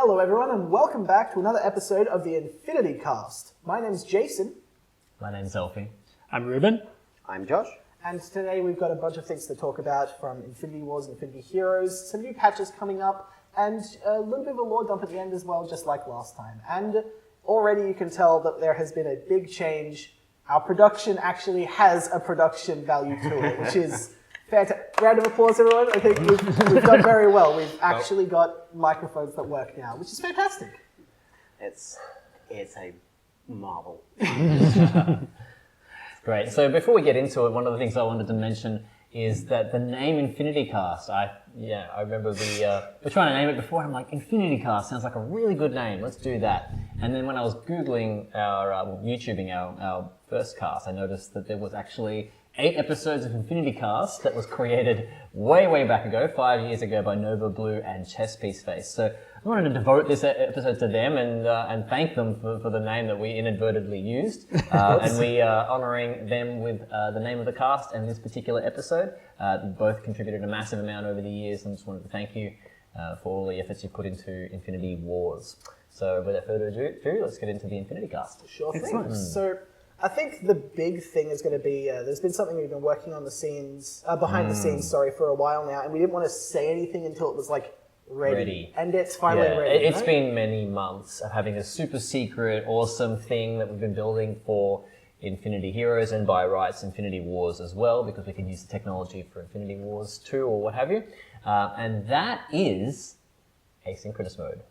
Hello everyone and welcome back to another episode of the InfinityCast. My name's Jason. My name's Elfie. I'm Ruben. I'm Josh. And today we've got a bunch of things to talk about, from Infinity Wars and Infinity Heroes, some new patches coming up, and a little bit of a lore dump at the end as well, just like last time. And already you can tell that there has been a big change. Our production actually has a production value to it, which is fantastic. Round of applause, everyone. I think we've done very well. We've actually got microphones that work now, which is fantastic. It's a marvel. Great. So before we get into it, one of the things I wanted to mention is that the name InfinityCast, I remember we're trying to name it before, and I'm like, InfinityCast sounds like a really good name, let's do that. And then when I was Googling YouTubing our first cast, I noticed that there was actually 8 episodes of InfinityCast that was created way back ago, 5 years ago, by Nova Blue and Chess Piece Face. So I wanted to devote this episode to them and thank them for the name that we inadvertently used. And we are honouring them with the name of the cast and this particular episode. Both contributed a massive amount over the years, and just wanted to thank you for all the efforts you put into Infinity Wars. So without further ado, let's get into the InfinityCast. Sure thing. So I think the big thing is going to be, there's been something we've been working on behind the scenes, for a while now, and we didn't want to say anything until it was ready. And it's finally ready. It's been many months of having a super secret, awesome thing that we've been building for Infinity Heroes, and by rights Infinity Wars as well, because we can use the technology for Infinity Wars 2 or what have you. And that is asynchronous mode.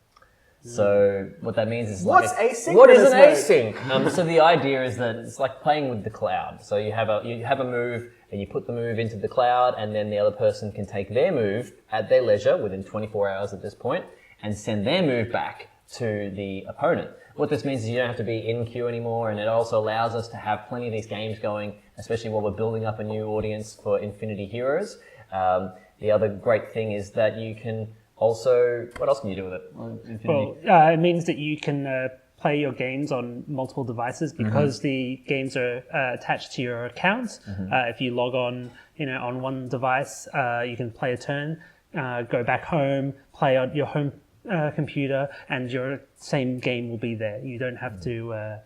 So what that means is what's asynchronous what is an mode? async? So the idea is that it's like playing with the cloud. So you have a move and you put the move into the cloud, and then the other person can take their move at their leisure within 24 hours at this point and send their move back to the opponent. What this means is you don't have to be in queue anymore, and it also allows us to have plenty of these games going, especially while we're building up a new audience for Infinity Heroes. The other great thing is that you can also, what else can you do with it? Well, it means that you can play your games on multiple devices because the games are attached to your accounts. If you log on, on one device, you can play a turn, go back home, play on your home computer, and your same game will be there. You don't have to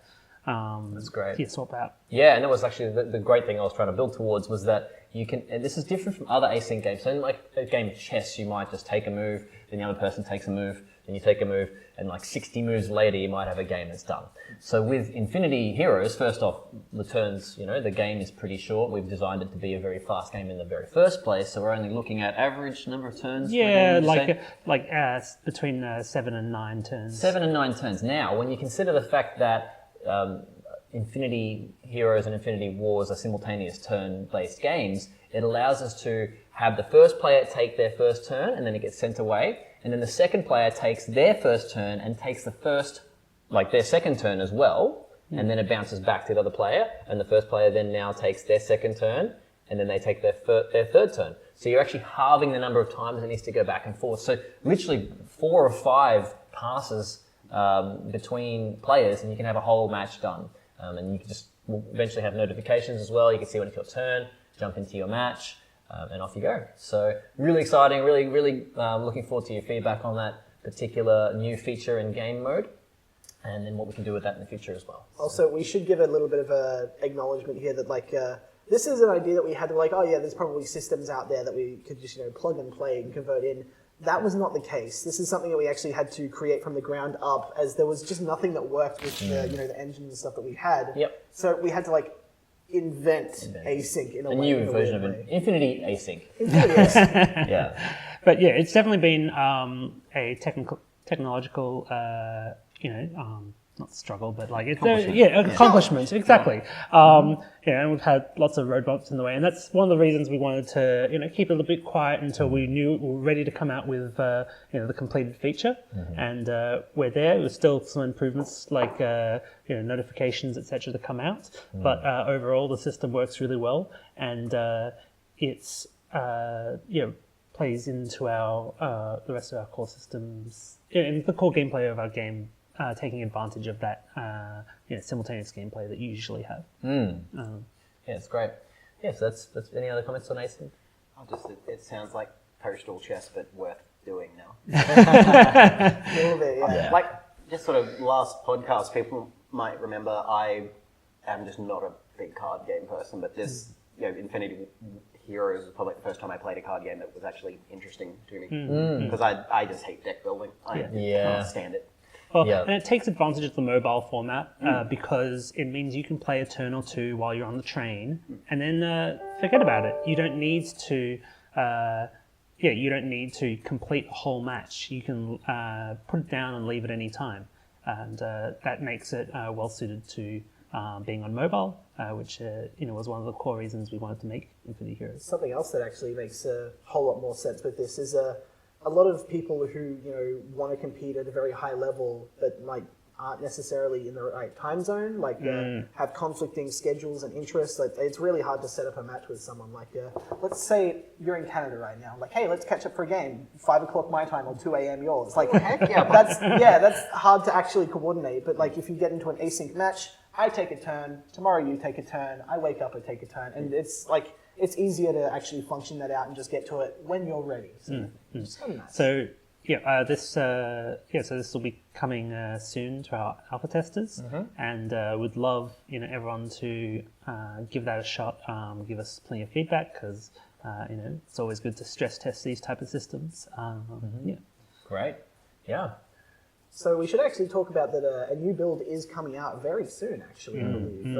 That's great. swap out. Yeah, and that was actually the great thing I was trying to build towards, was that you can, and this is different from other async games. So in like a game of chess, you might just take a move, then the other person takes a move, then you take a move, and like 60 moves later, you might have a game that's done. So with Infinity Heroes, first off, the turns, the game is pretty short. We've designed it to be a very fast game in the very first place, so we're only looking at average number of turns. Yeah, between 7 and 9 turns. 7 and 9 turns. Now, when you consider the fact that Infinity Heroes and Infinity Wars are simultaneous turn-based games, it allows us to have the first player take their first turn, and then it gets sent away, and then the second player takes their first turn and takes their second turn as well, and then it bounces back to the other player, and the first player then now takes their second turn, and then they take their third turn. So you're actually halving the number of times it needs to go back and forth. So literally 4 or 5 passes between players, and you can have a whole match done. And you can will eventually have notifications as well. You can see when it's your turn, jump into your match, and off you go. So really exciting, really looking forward to your feedback on that particular new feature in game mode, and then what we can do with that in the future as well. Also, we should give a little bit of a acknowledgement here that this is an idea that we had there's probably systems out there that we could just plug and play and convert in. That was not the case. This is something that we actually had to create from the ground up, as there was just nothing that worked with the engines and stuff that we had. Yep. So we had to invent async in a way. New version of it. Infinity Async. Infinity Async. Yeah. But yeah, it's definitely been a technological, not struggle, but accomplishments. Exactly. And we've had lots of road bumps in the way, and that's one of the reasons we wanted to, keep it a little bit quiet until we knew we were ready to come out with, the completed feature. And we're there. There's still some improvements like, notifications, etc. to come out. But overall, the system works really well, and it's plays into our the rest of our core systems, in the core gameplay of our game. Taking advantage of that simultaneous gameplay that you usually have. Yeah, it's great. Yeah, so that's any other comments on async? It sounds like postal chess, but worth doing now. A little bit, yeah. Like, just sort of last podcast, people might remember I am just not a big card game person, but this, Infinity Heroes was probably the first time I played a card game that was actually interesting to me. Because I just hate deck building. I can't stand it. Well, and it takes advantage of the mobile format because it means you can play a turn or two while you're on the train, and then forget about it. You don't need to, you don't need to complete a whole match. You can put it down and leave at any time, and that makes it well suited to being on mobile, which was one of the core reasons we wanted to make Infinity Heroes. Something else that actually makes a whole lot more sense with this is a lot of people who want to compete at a very high level, but aren't necessarily in the right time zone, have conflicting schedules and interests. It's really hard to set up a match with someone. Let's say you're in Canada right now. Hey, let's catch up for a game. 5 o'clock my time or 2 a.m. yours. Heck yeah, that's hard to actually coordinate. But if you get into an async match, I take a turn. Tomorrow you take a turn. I wake up and take a turn, and it's easier to actually function that out and just get to it when you're ready. So, it's kind of nice. So this will be coming soon to our alpha testers, and would love everyone to give that a shot. Give us plenty of feedback because it's always good to stress test these type of systems. Great. Yeah. So we should actually talk about that a new build is coming out very soon, actually, I believe.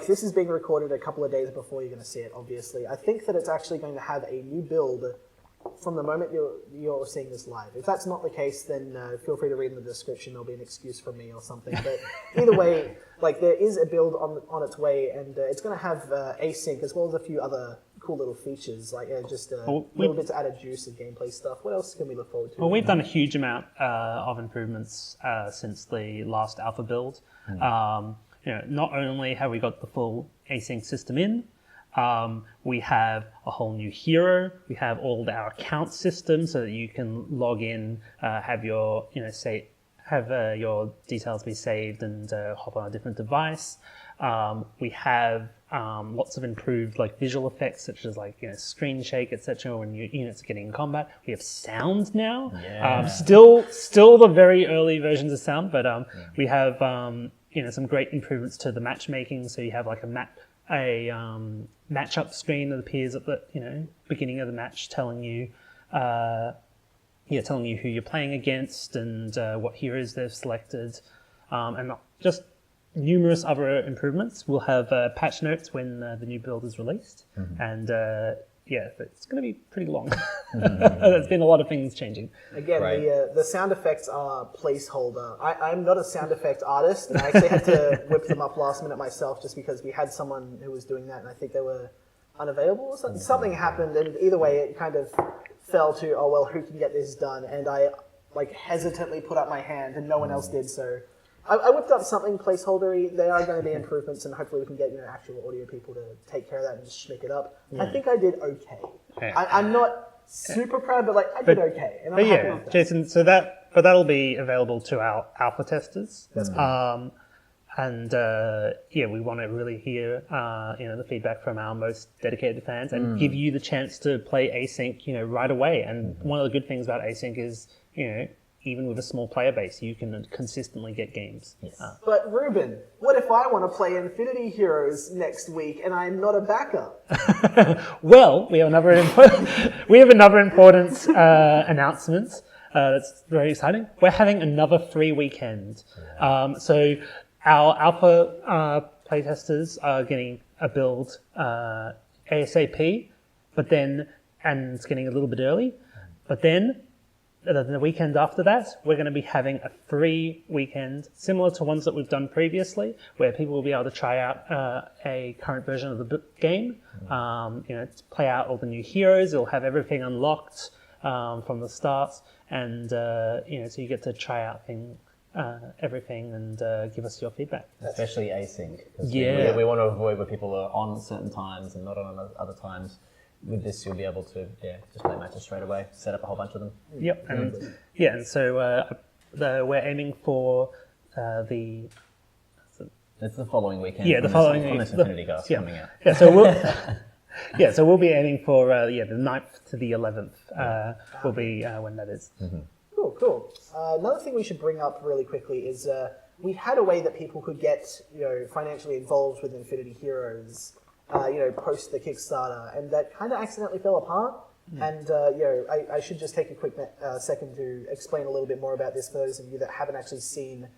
This is being recorded a couple of days before you're going to see it, obviously. I think that it's actually going to have a new build from the moment you're seeing this live. If that's not the case, then feel free to read in the description. There'll be an excuse from me or something. But either way, there is a build on its way, and it's going to have async as well as a few other cool little features, little bits of added juice and gameplay stuff. What else can we look forward to? Well, we've done a huge amount of improvements since the last alpha build. Not only have we got the full async system in, we have a whole new hero. We have all our account systems so that you can log in, have your your details be saved and hop on a different device. We have lots of improved visual effects such as screen shake, etc. when your units are getting in combat. We have sound now. Still the very early versions of sound, but we have some great improvements to the matchmaking. So you have a matchup screen that appears at the beginning of the match, telling you who you're playing against and what heroes they've selected, and not just numerous other improvements. We'll have patch notes when the new build is released, and it's going to be pretty long. There's been a lot of things changing. Again, the sound effects are placeholder. I'm not a sound effect artist, and I actually had to whip them up last minute myself just because we had someone who was doing that, and I think they were unavailable or something. Something happened, and either way, it kind of fell to, who can get this done? And I hesitantly put up my hand, and no one else did, so I whipped up something placeholdery. There are going to be improvements, and hopefully we can get actual audio people to take care of that and just schmick it up. I think I did okay. I'm not super proud, but I did okay, and I'm happy with that. Jason, so that'll be available to our alpha testers. That's cool. We want to really hear the feedback from our most dedicated fans and give you the chance to play async right away. And one of the good things about async is even with a small player base, you can consistently get games. Yes. But Ruben, what if I want to play Infinity Heroes next week and I'm not a backup? Well, we have another important announcement. That's very exciting. We're having another free weekend. So our alpha playtesters are getting a build ASAP, and it's getting a little bit early. But then the weekend after that, we're going to be having a free weekend similar to ones that we've done previously, where people will be able to try out a current version of the game, to play out all the new heroes. It'll have everything unlocked from the start, and so you get to try out everything and give us your feedback. Especially async. Yeah. We want to avoid where people are on certain times and not on other times. With this, you'll be able to just play matches straight away, set up a whole bunch of them. Yep, and so we're aiming for the. It's the following weekend. Yeah, the following from this InfinityCast coming out. Yeah, so Yeah, so we'll be aiming for the 9th to the 11th will be when that is. Cool. Another thing we should bring up really quickly is we had a way that people could get financially involved with Infinity Heroes, post the Kickstarter, and that kind of accidentally fell apart. And I should just take a quick second to explain a little bit more about this for those of you that haven't actually seen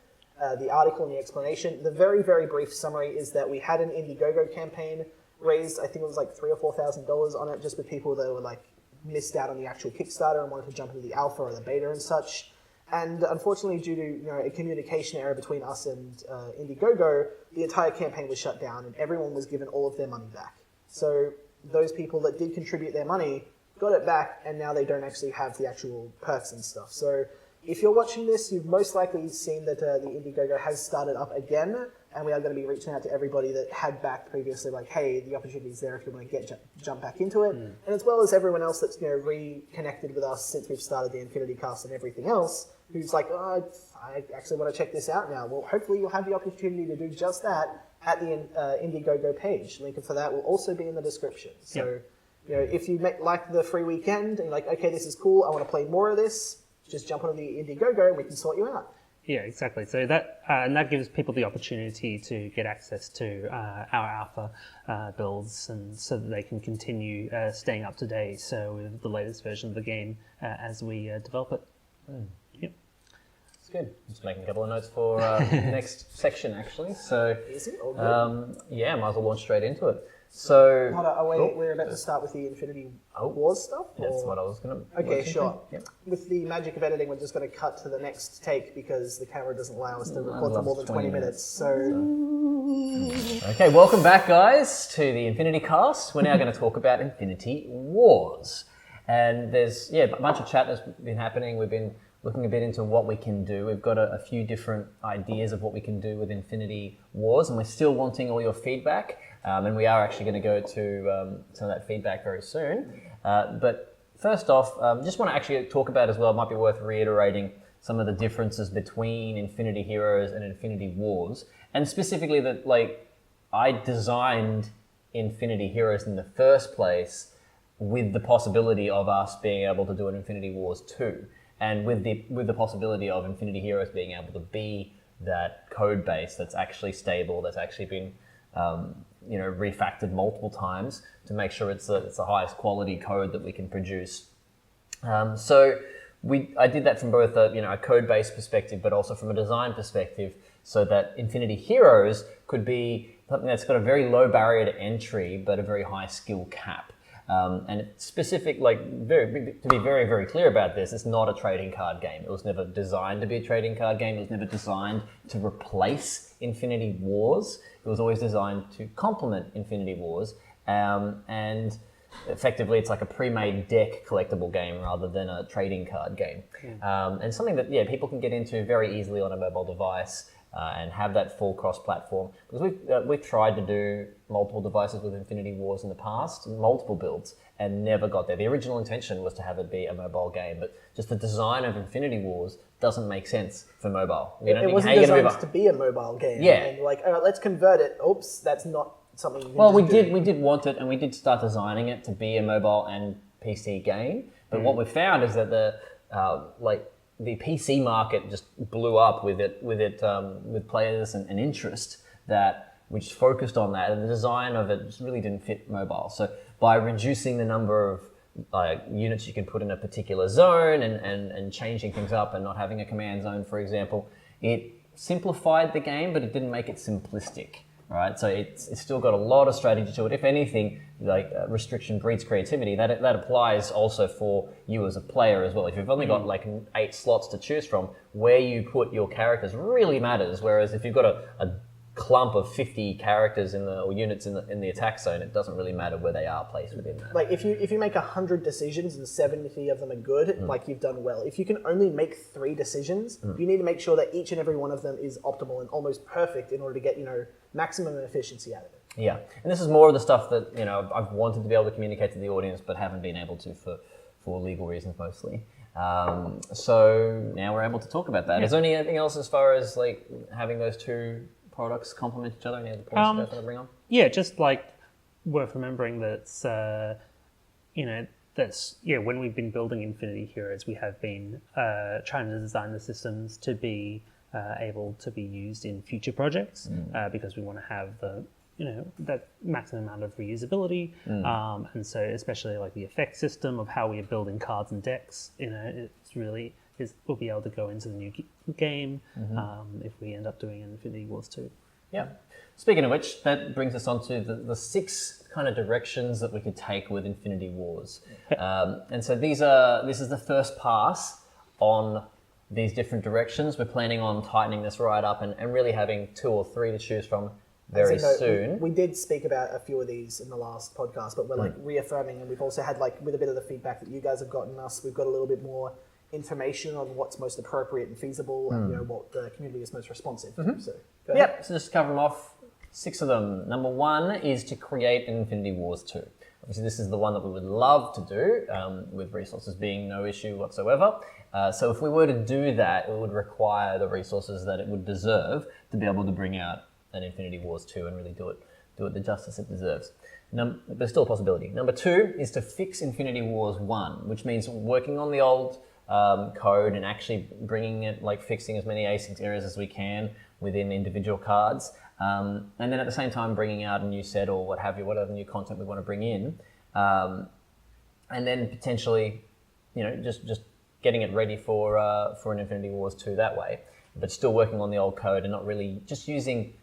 the article and the explanation. The very, very brief summary is that we had an IndieGoGo campaign raised, I think it was like $3,000 or $4,000 on it, just with people that were like missed out on the actual Kickstarter and wanted to jump into the alpha or the beta and such. And unfortunately, due to a communication error between us and IndieGoGo, the entire campaign was shut down and everyone was given all of their money back. So those people that did contribute their money got it back, and now they don't actually have the actual perks and stuff. So if you're watching this, you've most likely seen that the IndieGoGo has started up again, and we are going to be reaching out to everybody that had backed previously, like, hey, the opportunity's there if you want to jump back into it. And as well as everyone else that's reconnected with us since we've started the InfinityCast and everything else, who's like, oh, I actually want to check this out now. Well, hopefully you'll have the opportunity to do just that at the IndieGoGo page. Link for that will also be in the description. So, if you like the free weekend and you're like, okay, this is cool, I want to play more of this, just jump onto the IndieGoGo and we can sort you out. Yeah, exactly. So that gives people the opportunity to get access to our alpha builds, and so that they can continue staying up to date with the latest version of the game as we develop it. Yep. It's good. Just making a couple of notes for the next section, actually. So, Is it? Oh, good. might as well launch straight into it. So, we're about to start with the Infinity Wars stuff? That's what I was going to... Okay, sure. Yep. With the magic of editing, we're just going to cut to the next take because the camera doesn't allow us to record for more than 20 minutes. So... Okay, welcome back, guys, to the InfinityCast. We're now going to talk about Infinity Wars. And there's, a bunch of chat that's been happening. We've been looking a bit into what we can do. We've got a few different ideas of what we can do with Infinity Wars, and we're still wanting all your feedback. And we are actually going to go to some of that feedback very soon. But first off, just want to actually talk about as well, it might be worth reiterating some of the differences between Infinity Heroes and Infinity Wars. And specifically that, I designed Infinity Heroes in the first place with the possibility of us being able to do an Infinity Wars 2. And with the possibility of Infinity Heroes being able to be that code base that's actually stable, that's actually been refactored multiple times to make sure it's the highest quality code that we can produce. So I did that from both a code-based perspective, but also from a design perspective, so that Infinity Heroes could be something that's got a very low barrier to entry, but a very high skill cap. And it's specific, to be very, very clear about this, it's not a trading card game. It was never designed to be a trading card game. It was never designed to replace Infinity Wars. It was always designed to complement Infinity Wars. And effectively, it's like a pre-made deck collectible game rather than a trading card game. And something that, people can get into very easily on a mobile device. And have that full cross-platform. Because we've tried to do multiple devices with Infinity Wars in the past, multiple builds, and never got there. The original intention was to have it be a mobile game, but just the design of Infinity Wars doesn't make sense for mobile. It wasn't designed to be a mobile game. Yeah. And all right, let's convert it. Oops, that's not something you can Well, just we did want it, and we did start designing it to be a mobile and PC game. But what we found is that the PC market just blew up with players and interest which focused on that, and the design of it just really didn't fit mobile. So by reducing the number of units you can put in a particular zone and changing things up and not having a command zone, for example, it simplified the game, but it didn't make it simplistic. Right, so it's still got a lot of strategy to it. If anything, restriction breeds creativity. That applies also for you as a player as well. If you've only got 8 slots to choose from, where you put your characters really matters. Whereas if you've got a clump of 50 characters or units in the attack zone, it doesn't really matter where they are placed within that. If you make 100 decisions and 70 of them are good, you've done well. If you can only make 3 decisions, you need to make sure that each and every one of them is optimal and almost perfect in order to get maximum efficiency out of it. Yeah, and this is more of the stuff that I've wanted to be able to communicate to the audience, but haven't been able to for legal reasons mostly. So now we're able to talk about that. Yeah. Is there anything else as far as having those two products complement each other? Any other points you guys want to bring on? Yeah, just worth remembering that when we've been building Infinity Heroes, we have been trying to design the systems to be able to be used in future projects because we want to have that maximum amount of reusability, and so especially like the effect system of how we are building cards and decks, we'll be able to go into the new game if we end up doing an Infinity Wars 2. Yeah. Speaking of which, that brings us on to the 6 kind of directions that we could take with Infinity Wars. And so this is the first pass on these different directions. We're planning on tightening this right up and really having 2 or 3 to choose from very soon. We did speak about a few of these in the last podcast, but we're reaffirming, and we've also had with a bit of the feedback that you guys have gotten us, we've got a little bit more information on what's most appropriate and feasible, and what the community is most responsive to. So, go ahead. Yep. So just to cover them off, 6 of them. Number 1 is to create an Infinity Wars 2. Obviously, this is the one that we would love to do, with resources being no issue whatsoever. So if we were to do that, it would require the resources that it would deserve to be able to bring out an Infinity Wars 2 and really do it the justice it deserves. But there's still a possibility. Number 2 is to fix Infinity Wars 1, which means working on the old code and actually bringing it, fixing as many async errors as we can within individual cards. And then at the same time bringing out a new set or what have you, whatever new content we want to bring in. And then potentially, just getting it ready for an Infinity Wars 2 that way. But still working on the old code and not really just using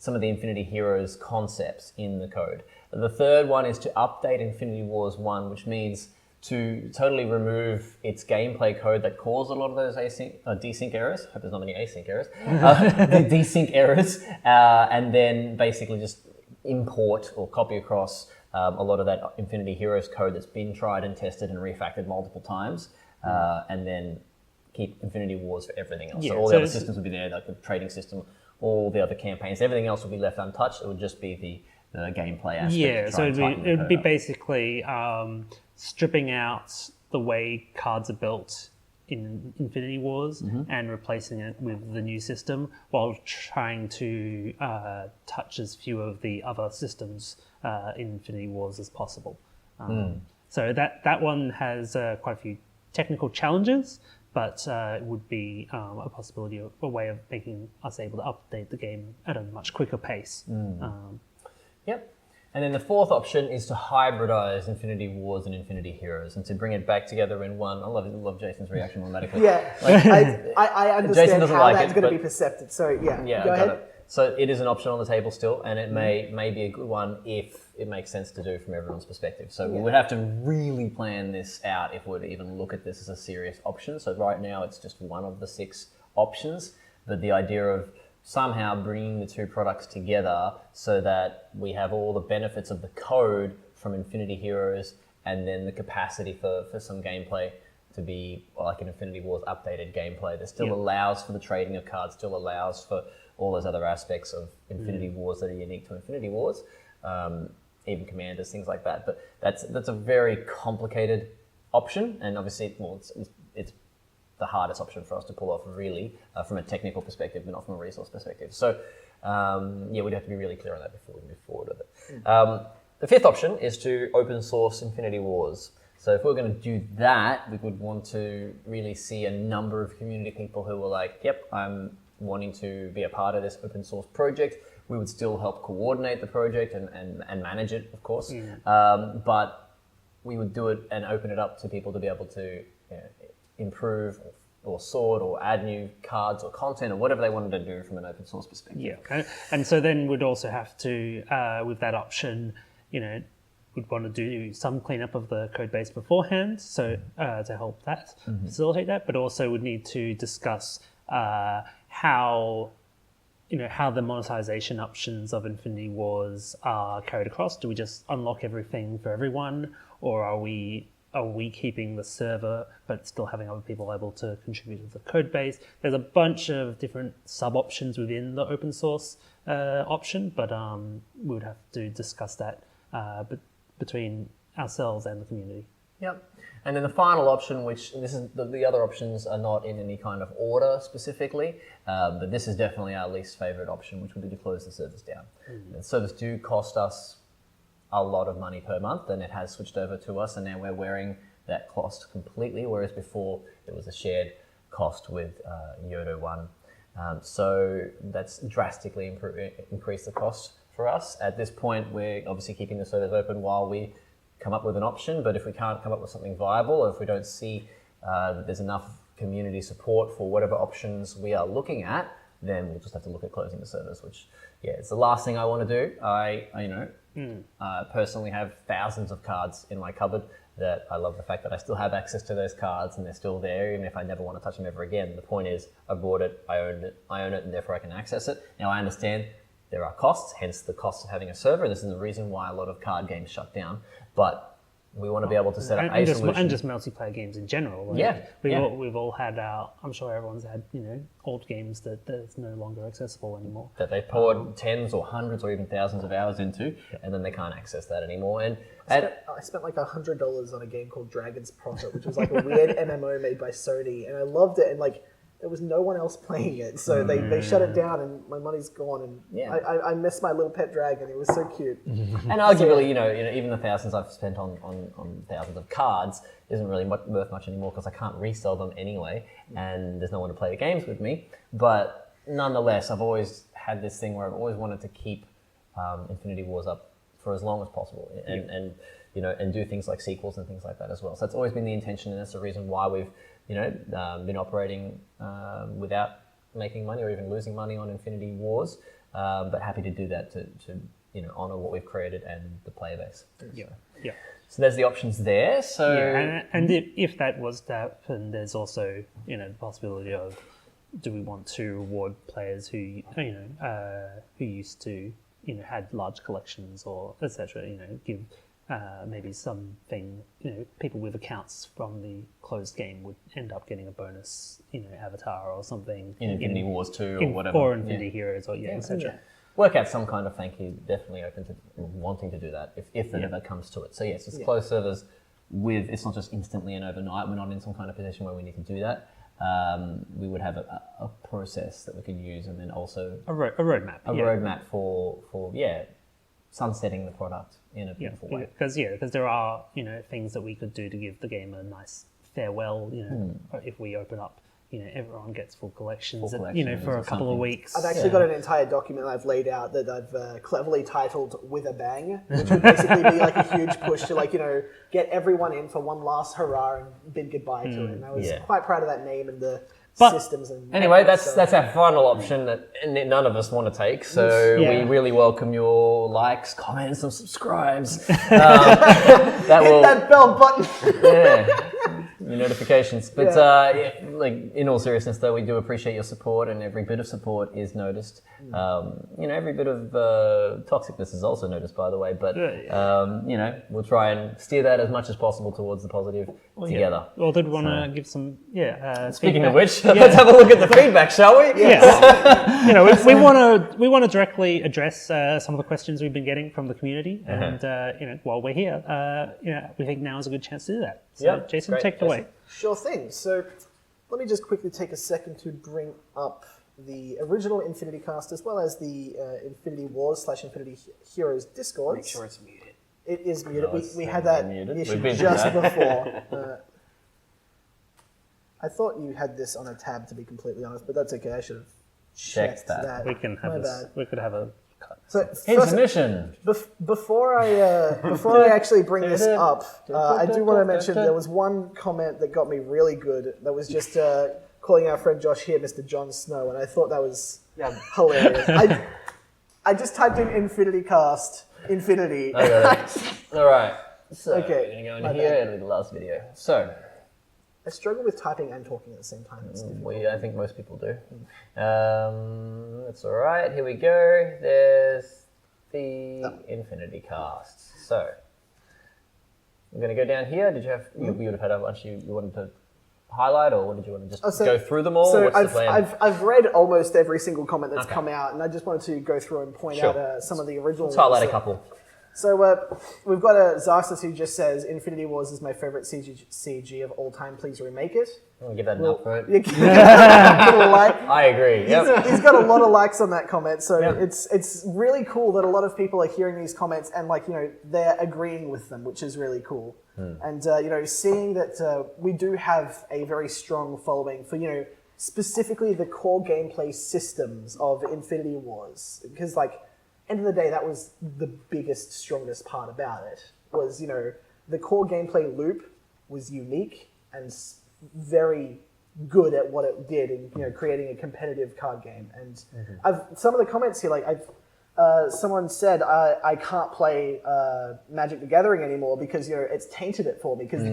some of the Infinity Heroes concepts in the code. The third one is to update Infinity Wars 1, which means to totally remove its gameplay code that caused a lot of those desync errors. I hope there's not many async errors. The desync errors, and then basically just import or copy across a lot of that Infinity Heroes code that's been tried and tested and refactored multiple times, and then keep Infinity Wars for everything else. Yeah, so all the other systems would be there, like the trading system, all the other campaigns, everything else would be left untouched. It would just be the gameplay aspect. Yeah, so it would be basically stripping out the way cards are built in Infinity Wars and replacing it with the new system while trying to touch as few of the other systems in Infinity Wars as possible. So that one has quite a few technical challenges, but it would be a possibility, a way of making us able to update the game at a much quicker pace. Yep. And then the fourth option is to hybridize Infinity Wars and Infinity Heroes and to bring it back together in one. I love Jason's reaction automatically. Yeah, I understand how that's going to be perceived. So go ahead. So it is an option on the table still, and it may be a good one if it makes sense to do from everyone's perspective. So we would have to really plan this out if we were to even look at this as a serious option. So right now it's just one of the 6 options, but the idea of somehow bringing the 2 products together so that we have all the benefits of the code from Infinity Heroes and then the capacity for some gameplay to be like an Infinity Wars updated gameplay that still allows for the trading of cards, still allows for all those other aspects of Infinity Wars that are unique to Infinity Wars, even commanders, things like that. But that's a very complicated option, and obviously, it's the hardest option for us to pull off, really, from a technical perspective, but not from a resource perspective. So, we'd have to be really clear on that before we move forward with it. The 5th option is to open source Infinity Wars. So if we're going to do that, we would want to really see a number of community people who were like, yep, I'm wanting to be a part of this open source project. We would still help coordinate the project and manage it, of course. But we would do it and open it up to people to be able to improve or sort or add new cards or content or whatever they wanted to do from an open source perspective. Yeah, okay. And so then we'd also have to, with that option, we'd want to do some cleanup of the code base beforehand, so to help that, facilitate that, but also would need to discuss how the monetization options of Infinity Wars are carried across. Do we just unlock everything for everyone, or are we keeping the server but still having other people able to contribute to the code base? There's a bunch of different sub options within the open source option, but we would have to discuss that between ourselves and the community. Yep. And then the final option, which this is the other options are not in any kind of order specifically, but this is definitely our least favorite option, which would be to close the servers down. The servers do cost us a lot of money per month, and it has switched over to us, and now we're wearing that cost completely, whereas before it was a shared cost with Yodo One. So that's drastically increased the cost for us. At this point, we're obviously keeping the servers open while we come up with an option, but if we can't come up with something viable, or if we don't see that there's enough community support for whatever options we are looking at, then we'll just have to look at closing the servers, which, yeah, it's the last thing I want to do. I personally have thousands of cards in my cupboard that I love the fact that I still have access to those cards and they're still there, even if I never want to touch them ever again. The point is, I bought it, I own it, and therefore I can access it. Now, I understand there are costs, hence the cost of having a server. This is the reason why a lot of card games shut down. But we want to be able to set up a solution. And just multiplayer games in general. Like, we've all had I'm sure everyone's had, old games that's no longer accessible anymore. That they poured tens or hundreds or even thousands of hours into, and then they can't access that anymore. And I spent like $100 on a game called Dragon's Prophet, which was like a weird MMO made by Sony, and I loved it, and like there was no one else playing it, so they shut it down, and my money's gone, and I miss my little pet dragon. It was so cute. And arguably, even the thousands I've spent on thousands of cards isn't really worth much anymore because I can't resell them anyway, and there's no one to play the games with me. But nonetheless, I've always had this thing where I've always wanted to keep Infinity Wars up for as long as possible, and do things like sequels and things like that as well. So that's always been the intention, and that's the reason why we've been operating without making money or even losing money on Infinity Wars, but happy to do that to honour what we've created and the player base. Yeah. So there's the options there. So and if that was to happen, there's also the possibility of, do we want to reward players who who used to had large collections or etc. Give maybe something, people with accounts from the closed game would end up getting a bonus, avatar or something. In Infinity Wars 2 or whatever. Or Infinity Heroes or etc. Work out some kind of thank you, definitely open to wanting to do that if that ever comes to it. So yes, it's closed servers it's not just instantly and overnight. We're not in some kind of position where we need to do that. We would have a process that we could use, and then also a roadmap. A roadmap for sunsetting the product in a beautiful way. Because there are things that we could do to give the game a nice farewell. If we open up, everyone gets full collections. For a couple of weeks. I've actually got an entire document I've laid out that I've cleverly titled "With a Bang," which would basically be like a huge push to get everyone in for one last hurrah and bid goodbye to it. And I was quite proud of that name and the systems. And anyway, that's our final option that none of us want to take. So we really welcome your likes, comments, and subscribes. Hit that bell button. Your notifications. But in all seriousness, though, we do appreciate your support, and every bit of support is noticed. Every bit of toxicness is also noticed, by the way. But we'll try and steer that as much as possible towards the positive together. Well, did we want to give some Speaking of which, let's have a look at the feedback, shall we? Yes. we want to directly address some of the questions we've been getting from the community, and while we're here, we think now is a good chance to do that. So, Jason, take it away. Sure thing. So, let me just quickly take a second to bring up the original InfinityCast as well as the Infinity Wars / Infinity Heroes Discord. Make sure it's muted. It is muted. We had that issue just before. I thought you had this on a tab, to be completely honest, but that's okay. I should have checked that. We can have we could have a cut. So intermission. Before I actually bring this up, I do want to mention there was one comment that got me really good. That was just calling our friend Josh here, Mr. Jon Snow, and I thought that was hilarious. I just typed in InfinityCast, Infinity. Okay. All right. So okay. We're going to go into here and do the last video. So. I struggle with typing and talking at the same time. I think most people do. That's all right. Here we go. There's the InfinityCast. So I'm going to go down here. Did you have? You would have had a bunch you wanted to highlight, or did you want to just go through them all? So What's the plan? I've read almost every single comment that's come out, and I just wanted to go through and point out some of the original. Let's highlight a couple. So we've got a Zarsis who just says, Infinity Wars is my favorite CG of all time. Please remake it. I'll give that an up for it. Give it a like. I agree. Yep. He's got a lot of likes on that comment, so Yep. it's really cool that a lot of people are hearing these comments and they're agreeing with them, which is really cool. And seeing that we do have a very strong following for specifically the core gameplay systems of Infinity Wars, because end of the day that was the biggest, strongest part about it was the core gameplay loop was unique and very good at what it did in creating a competitive card game. And some of the comments here, someone said I can't play Magic the Gathering anymore because it's tainted it for me because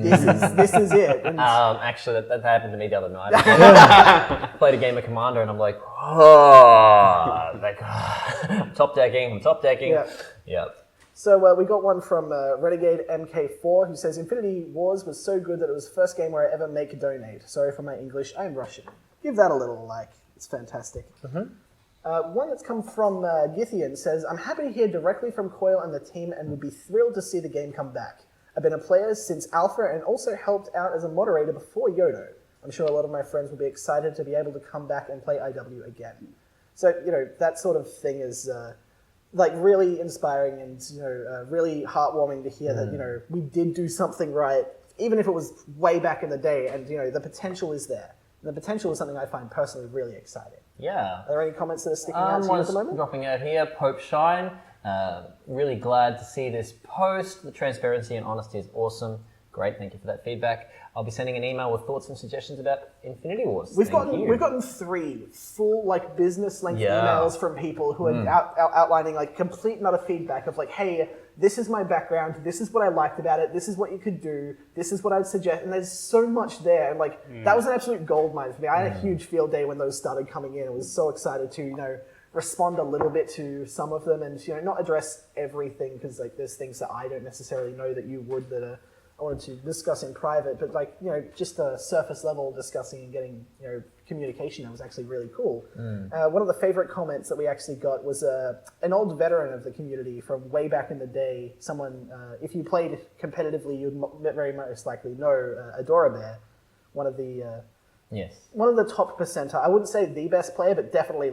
this is it. And Actually, that happened to me the other night. I played a game of Commander and I'm like, I'm top decking. Yeah. So we got one from Renegade MK4 who says, Infinity Wars was so good that it was the first game where I ever make a donate. Sorry for my English, I'm Russian. Give that a little like. It's fantastic. One that's come from Githian says, I'm happy to hear directly from Coyle and the team and would be thrilled to see the game come back. I've been a player since Alpha and also helped out as a moderator before Yodo. I'm sure a lot of my friends will be excited to be able to come back and play IW again. So, that sort of thing is really inspiring and, really heartwarming to hear that, we did do something right, even if it was way back in the day, and, the potential is there. And the potential is something I find personally really exciting. Yeah. Are there any comments that are sticking out to you at the moment? Dropping out here, Pope Shine. Really glad to see this post. The transparency and honesty is awesome. Great, thank you for that feedback. I'll be sending an email with thoughts and suggestions about Infinity Wars. We've gotten 3 full business length emails from people who are outlining complete and utter feedback of hey, this is my background, this is what I liked about it, this is what you could do, this is what I'd suggest, and there's so much there. And that was an absolute goldmine for me. I had a huge field day when those started coming in. I was so excited to respond a little bit to some of them and not address everything because there's things that I don't necessarily know that you would that I wanted to discuss in private, but just a surface level discussing and getting communication that was actually really cool. One of the favorite comments that we actually got was an old veteran of the community from way back in the day. Someone, if you played competitively, you'd very most likely know Adora Bear, one of the top percentile. I wouldn't say the best player, but definitely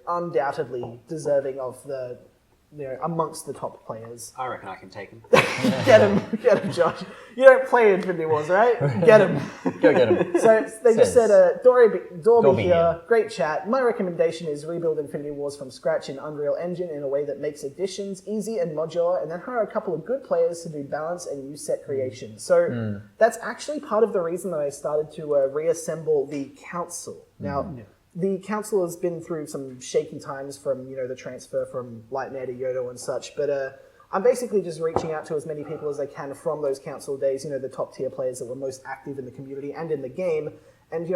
undoubtedly deserving of the. Amongst the top players. I reckon I can take him. Get him, Josh. You don't play Infinity Wars, right? Get him. Go get him. So they just said, Dorby here, great chat. My recommendation is rebuild Infinity Wars from scratch in Unreal Engine in a way that makes additions easy and modular, and then hire a couple of good players to do balance and new set creation. So that's actually part of the reason that I started to reassemble the council. Now, the council has been through some shaky times from, the transfer from Lightmare to Yodo and such, but I'm basically just reaching out to as many people as I can from those council days, the top tier players that were most active in the community and in the game, and,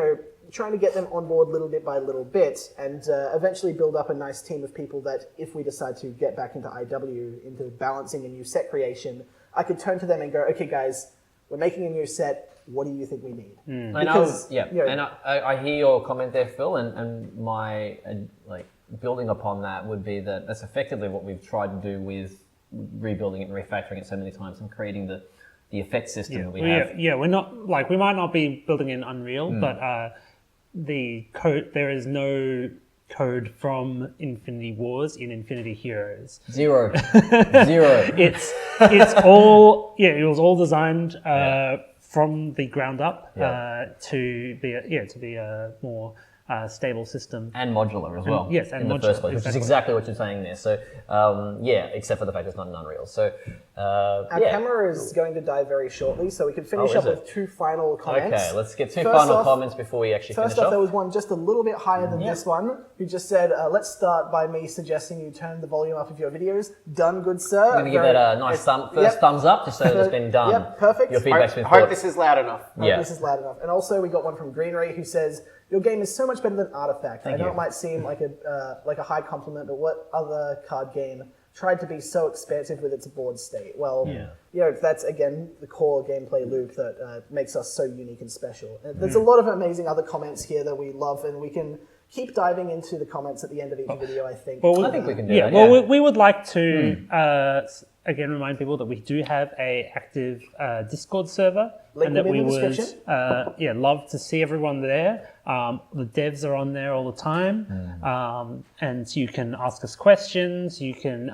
trying to get them on board little bit by little bit, and eventually build up a nice team of people that if we decide to get back into IW, into balancing a new set creation, I could turn to them and go, okay guys, we're making a new set, what do you think we need? And I hear your comment there, Phil, and my building upon that would be that that's effectively what we've tried to do with rebuilding it and refactoring it so many times and creating the effect system that we have. Yeah, we're not we might not be building in Unreal, but the code, there is no code from Infinity Wars in Infinity Heroes. Zero. It's all it was all designed from the ground up to be a more stable system and modular as well. Yes, and in the modular, first place, which is exactly. exactly what you're saying there. So except for the fact it's not in Unreal. So our camera is going to die very shortly, so we can finish up with 2 final comments. Okay, let's get 2 final comments before we actually finish First off, off. there was one just a little bit higher than this one, who just said, let's start by me suggesting you turn the volume up of your videos. Done, good sir. I'm going to give it a nice thumbs up just so that it's been done. Yep, perfect. Your feedback's been Hope this is loud enough. This is loud enough. And also we got one from Greenray who says, your game is so much better than Artifact. I know it might seem like a high compliment, but what other card game tried to be so expansive with its board state? Well, that's again the core gameplay loop that makes us so unique and special. And there's a lot of amazing other comments here that we love, and we can keep diving into the comments at the end of each video, I think. Well, I think we can do that. Well, we would like to again remind people that we do have a active Discord server, Link and that will be we in the would description. love to see everyone there. The devs are on there all the time, and you can ask us questions. You can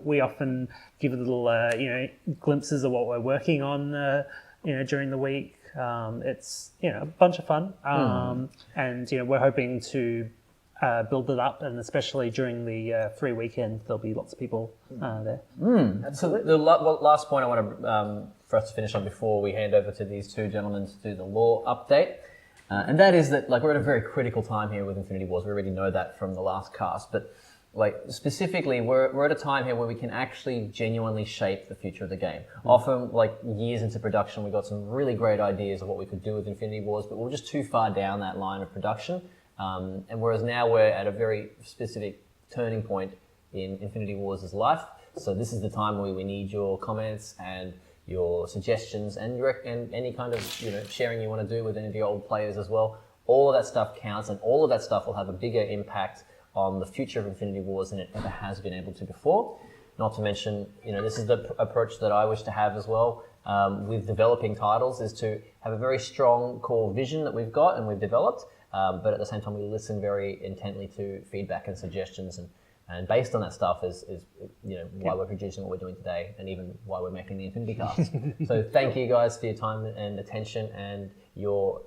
we often give a little glimpses of what we're working on during the week. It's a bunch of fun, and we're hoping to build it up, and especially during the free weekend, there'll be lots of people there. So the last point I want to for us to finish on before we hand over to these two gentlemen to do the lore update, and that is that we're at a very critical time here with Infinity Wars. We already know that from the last cast, but specifically, we're at a time here where we can actually genuinely shape the future of the game. Often, years into production, we got some really great ideas of what we could do with Infinity Wars, but we're just too far down that line of production. And whereas now we're at a very specific turning point in Infinity Wars' life, so this is the time where we need your comments and your suggestions and any kind of sharing you want to do with any of the old players as well. All of that stuff counts, and all of that stuff will have a bigger impact on the future of Infinity Wars than it ever has been able to before. Not to mention, this is the approach that I wish to have as well with developing titles, is to have a very strong core vision that we've got and we've developed, but at the same time we listen very intently to feedback and suggestions, and based on that stuff is why we're producing what we're doing today, and even why we're making the InfinityCast. So thank you guys for your time and attention and your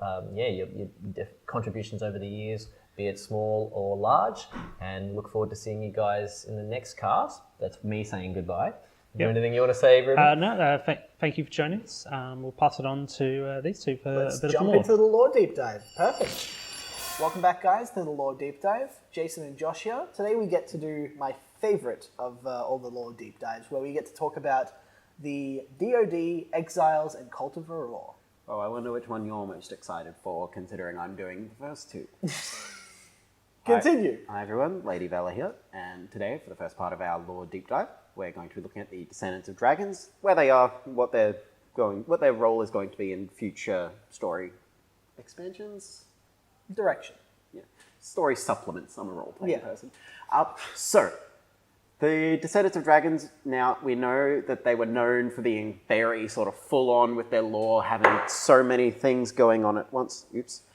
contributions over the years, be it small or large, and look forward to seeing you guys in the next cast. That's me saying goodbye. Is there anything you want to say, Ruben? No, thank you for joining us. We'll pass it on to these two for Let's a bit jump of lore. into the lore deep dive. Perfect. Welcome back, guys, to the lore deep dive. Jason and Josh here. Today we get to do my favorite of all the lore deep dives, where we get to talk about the DoD, Exiles, and Cult of Aurora. Oh, I wonder which one you're most excited for, considering I'm doing the first two. Continue. Hi everyone, Lady Vela here, and today, for the first part of our lore deep dive, we're going to be looking at the Descendants of Dragons, where they are, what their role is going to be in future story expansions? Direction. Yeah. Story supplements. I'm a role-playing person. So, the Descendants of Dragons, now we know that they were known for being very sort of full-on with their lore, having so many things going on at once.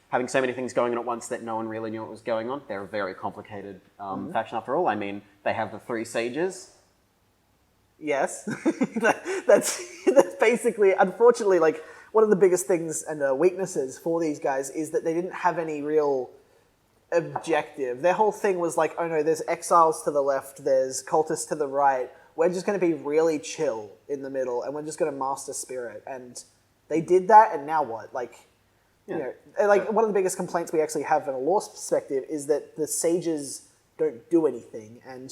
Having so many things going on at once that no one really knew what was going on. They're a very complicated faction after all. I mean, they have the 3 sages. Yes. that's basically, unfortunately, one of the biggest things and weaknesses for these guys is that they didn't have any real objective. Their whole thing was oh no, there's exiles to the left, there's cultists to the right. We're just going to be really chill in the middle, and we're just going to master spirit. And they did that, and now what? One of the biggest complaints we actually have in a lore perspective is that the sages don't do anything, and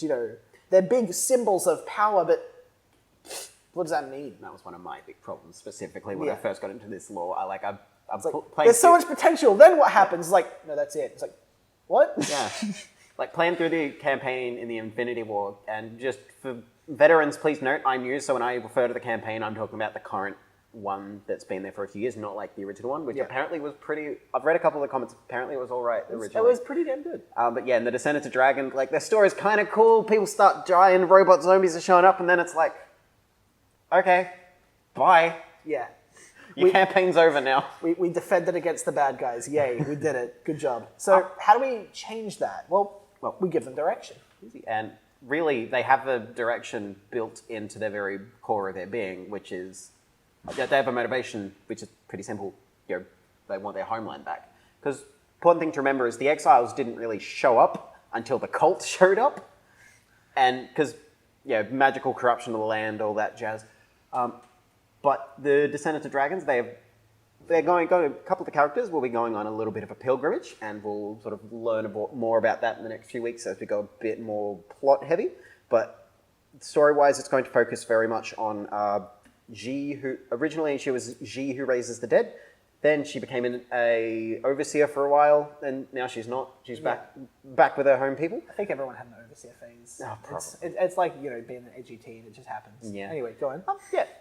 they're big symbols of power, but what does that mean? That was one of my big problems, specifically when I first got into this lore. There's so much potential. Then what happens? No, that's it. It's what? Yeah. Playing through the campaign in the Infinity War, and just for veterans, please note, I'm new, so when I refer to the campaign, I'm talking about the current one that's been there for a few years, not the original one, which apparently was pretty... I've read a couple of the comments, apparently it was alright originally. It was pretty damn good. But yeah, in the Descendants of Dragon, their story's kind of cool, people start dying, robot zombies are showing up, and then it's okay, bye. Yeah. Your campaign's over now. We defended against the bad guys. Yay, we did it. Good job. So how do we change that? Well, we give them direction. Easy. And really, they have a direction built into their very core of their being, which is... They have a motivation, which is pretty simple. They want their homeland back. Because important thing to remember is the Exiles didn't really show up until the cult showed up. And because, magical corruption of the land, all that jazz. But the Descendants of Dragons, they're going, a couple of the characters will be going on a little bit of a pilgrimage, and we'll sort of learn more about that in the next few weeks as we go a bit more plot heavy. But story-wise, it's going to focus very much on Ji, who originally she was Ji who raises the dead. Then she became an overseer for a while, and now she's not. She's back with her home people. I think everyone had an overseer phase. Oh, probably. It's like being an edgy teen. It just happens. Yeah. Anyway, go on.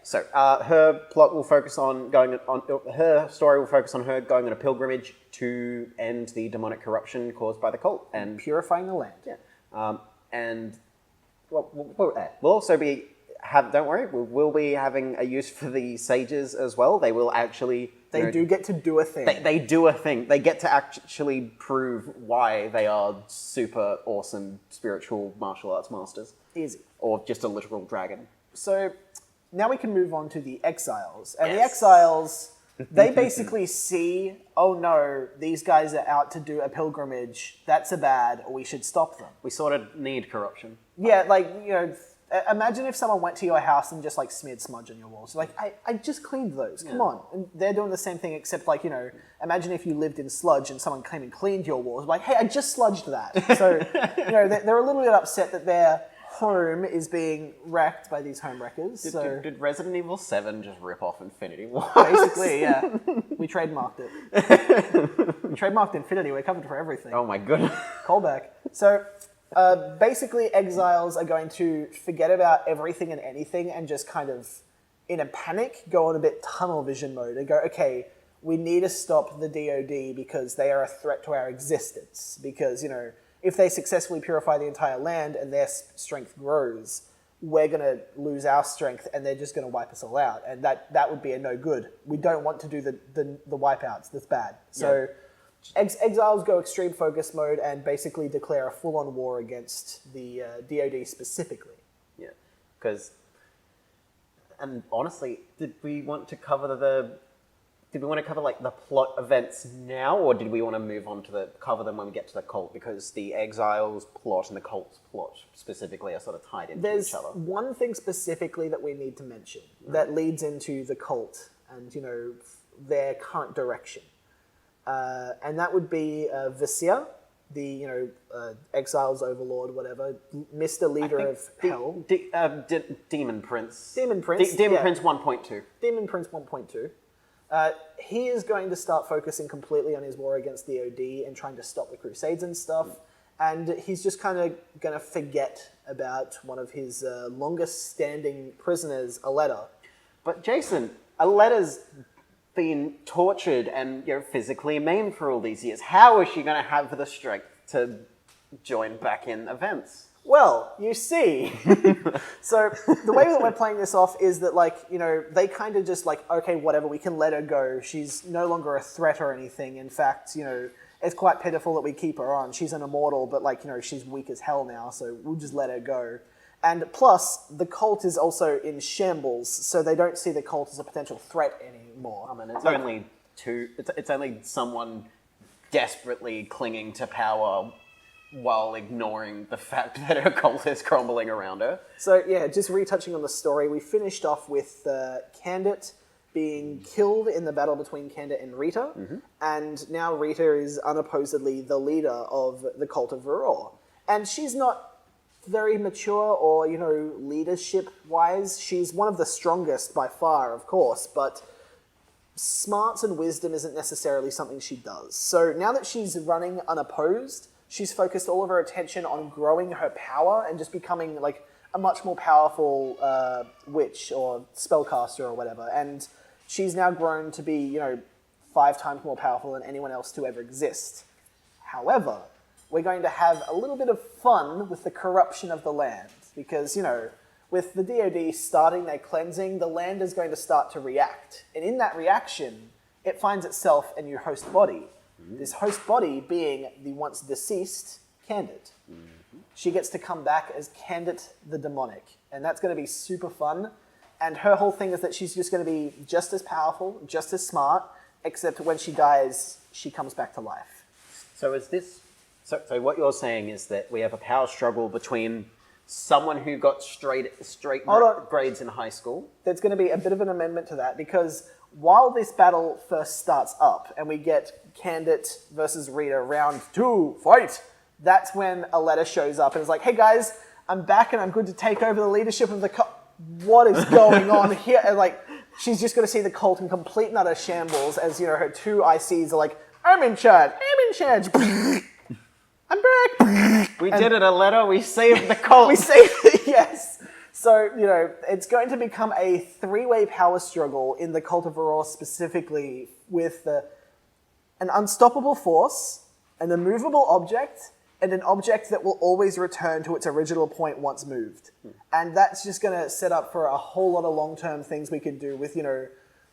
So her plot will focus on her story will focus on her going on a pilgrimage to end the demonic corruption caused by the cult and purifying the land. Yeah. And we'll also be don't worry, we will be having a use for the sages as well. They will actually... They do get to do a thing. They do a thing. They get to actually prove why they are super awesome spiritual martial arts masters. Easy. Or just a literal dragon. So now we can move on to the exiles. And the Yes. exiles, they basically see, oh no, these guys are out to do a pilgrimage. That's a bad, or we should stop them. We sort of need corruption. Yeah, like, you know, imagine if someone went to your house and just like smeared smudge on your walls. Like, I just cleaned those. Come on. And they're doing the same thing, except like, you know, imagine if you lived in sludge and someone came and cleaned your walls. Like, hey, I just sludged that. So, you know, they're a little bit upset that their home is being wrecked by these home wreckers. Did Resident Evil 7 just rip off Infinity War? Basically, yeah. We trademarked it. We trademarked Infinity. We're covered for everything. Oh my goodness. Callback. So, basically, exiles are going to forget about everything and anything and just kind of, in a panic, go on a bit tunnel vision mode and go, okay, we need to stop the DoD because they are a threat to our existence. Because, you know, if they successfully purify the entire land and their strength grows, we're going to lose our strength and they're just going to wipe us all out. And that would be a no good. We don't want to do the wipeouts. That's bad. So exiles go extreme focus mode and basically declare a full-on war against the DoD specifically. Yeah, because, and honestly, did we want to cover like the plot events now, or did we want to move on to cover them when we get to the cult? Because the exiles plot and the cult's plot specifically are sort of tied into There's each other. one thing specifically that we need to mention that leads into the cult and, you know, their current direction. And that would be Visir, the, you know, exiles overlord, whatever, Mr. Leader of Hell. Demon Prince. Demon Prince. Demon Prince 1.2. Demon Prince 1.2. He is going to start focusing completely on his war against the OD and trying to stop the Crusades and stuff. And he's just kind of going to forget about one of his longest standing prisoners, Aletta. But Jason, Aletta's been tortured and, you know, physically maimed for all these years. How is she going to have the strength to join back in events? Well, you see. So the way that we're playing this off is that, like, you know, they kind of just like, okay, whatever, we can let her go. She's no longer a threat or anything. In fact, you know, it's quite pitiful that we keep her on. She's an immortal, but, like, you know, she's weak as hell now, so we'll just let her go. And plus, the cult is also in shambles, so they don't see the cult as a potential threat anymore. I mean, it's only someone desperately clinging to power while ignoring the fact that her cult is crumbling around her. So yeah, just retouching on the story, we finished off with Candit being killed in the battle between Candit and Rita, and now Rita is unopposedly the leader of the cult of Varor. And she's not very mature or, you know, leadership-wise. She's one of the strongest by far, of course, but smarts and wisdom isn't necessarily something she does. So now that she's running unopposed, she's focused all of her attention on growing her power and just becoming like a much more powerful witch or spellcaster or whatever. And she's now grown to be, you know, 5 times more powerful than anyone else to ever exist. However, we're going to have a little bit of fun with the corruption of the land because, you know, with the DoD starting their cleansing, the land is going to start to react. And in that reaction, it finds itself a new host body. This host body being the once deceased Candit. She gets to come back as Candit the Demonic. And that's going to be super fun. And her whole thing is that she's just going to be just as powerful, just as smart, except when she dies, she comes back to life. So is this... So what you're saying is that we have a power struggle between someone who got straight grades in high school. There's going to be a bit of an amendment to that because while this battle first starts up and we get Candit versus Rita round 2, fight, that's when Aletta shows up and is like, hey guys, I'm back and I'm good to take over the leadership of the cult. What is going on here? And like, she's just going to see the cult in complete and utter shambles as, you know, her 2 ICs are like, I'm in charge. I'm back. We did it, Aletta. We saved the cult. We saved it, yes. So, you know, it's going to become a 3-way power struggle in the Cult of Varor specifically with an unstoppable force, an immovable object, and an object that will always return to its original point once moved. And that's just going to set up for a whole lot of long-term things we can do with,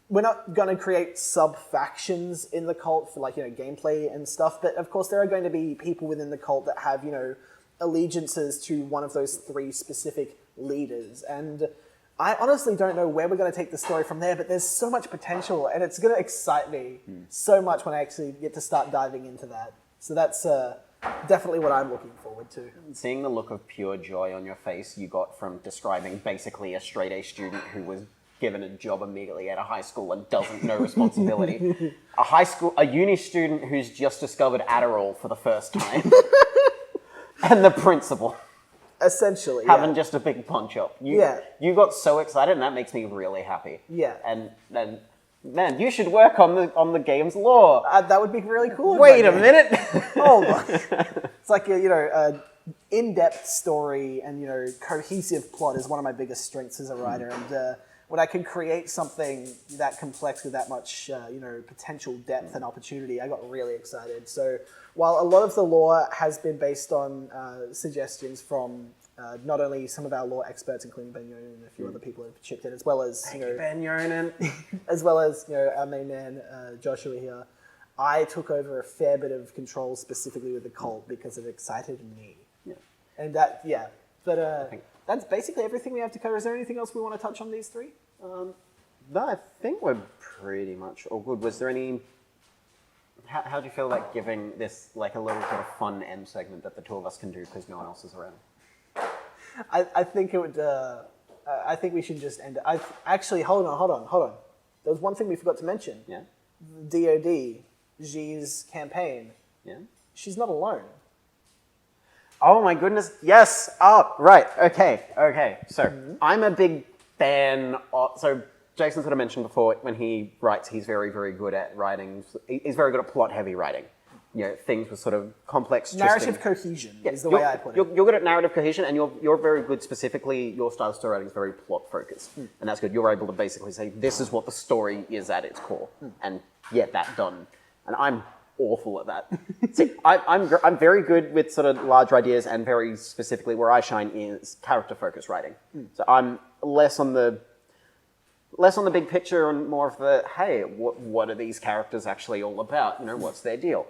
we're not going to create sub-factions in the cult for gameplay and stuff, but of course there are going to be people within the cult that have, allegiances to one of those 3 specific leaders. And I honestly don't know where we're going to take the story from there, but there's so much potential, and it's going to excite me so much when I actually get to start diving into that. So that's definitely what I'm looking forward to. Seeing the look of pure joy on your face you got from describing basically a straight A student who was given a job immediately at a high school and doesn't know responsibility. A uni student who's just discovered Adderall for the first time. And the principal. Essentially, having just a big punch up. You got so excited, and that makes me really happy. Yeah. And then, man, you should work on the game's lore. That would be really cool. Wait a minute. Oh my. It's like a in-depth story and cohesive plot is one of my biggest strengths as a writer. And when I can create something that complex with that much potential depth and opportunity, I got really excited. So while a lot of the lore has been based on suggestions from not only some of our lore experts, including Ben Yonan and a few other people who have chipped in, as well as Ben Yonan, as well as our main man Joshua here, I took over a fair bit of control specifically with the cult because it excited me. Yeah. And that, but that's basically everything we have to cover. Is there anything else we want to touch on these 3? No, I think we're pretty much all good. Was there any... How do you feel about giving this like a little sort of fun end segment that the 2 of us can do because no one else is around? I think it would... I think we should just end it. Actually, hold on. There was one thing we forgot to mention. Yeah? DOD, Xi's campaign. Yeah? She's not alone. Oh my goodness, yes! Oh, right, okay. So, I'm a big fan of... So, Jason sort of mentioned before, when he writes, he's very, very good at writing. He's very good at plot-heavy writing. Things with sort of complex... Narrative cohesion is the way I put it. You're good at narrative cohesion, and you're very good, specifically, your style of story writing is very plot-focused. And that's good. You're able to basically say, this is what the story is at its core, and get that done. And I'm awful at that. See, I'm very good with sort of larger ideas, and very specifically where I shine is character-focused writing. So I'm less on the big picture and more of the, hey, what are these characters actually all about? What's their deal?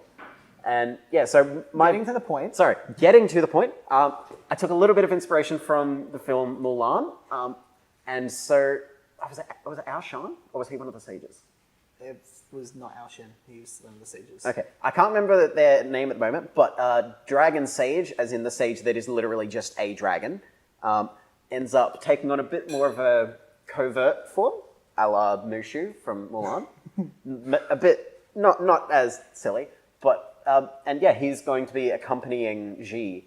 And yeah, so Getting to the point. Getting to the point. I took a little bit of inspiration from the film Mulan, and so was it Ao Shan, or was he one of the sages? It was not Ao Shan. He was one of the sages. Okay, I can't remember their name at the moment, but Dragon Sage, as in the sage that is literally just a dragon, ends up taking on a bit more of a covert form, a la Mushu from Mulan. A bit, not as silly, but, and yeah, he's going to be accompanying Xi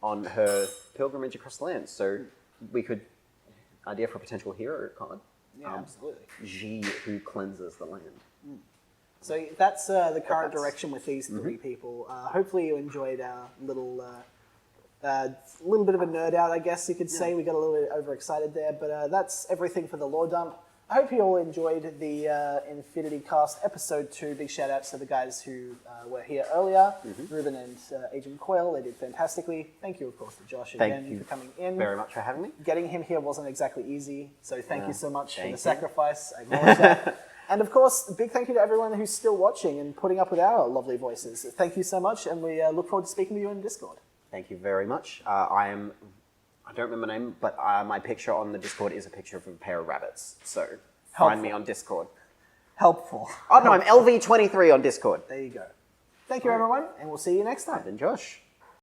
on her pilgrimage across the land. So we could, idea for a potential hero card. Yeah, absolutely. Xi who cleanses the land. So that's the current direction with these 3 people. Hopefully you enjoyed our little bit of a nerd out, I guess you could say. We got a little bit overexcited there, but that's everything for the lore dump. I hope you all enjoyed the InfinityCast episode 2. Big shout outs to the guys who were here earlier, Ruben and Agent Coyle. They did fantastically. Thank you, of course, to Josh again for coming in. Very much for having me. Getting him here wasn't exactly easy, so thank you so much for the sacrifice. I acknowledge that. And of course, a big thank you to everyone who's still watching and putting up with our lovely voices. Thank you so much, and we look forward to speaking with you in Discord. Thank you very much. I don't remember my name, but my picture on the Discord is a picture of a pair of rabbits. So find me on Discord. Helpful. Oh no, I'm LV23 on Discord. There you go. Thank you, everyone, and we'll see you next time. And Josh.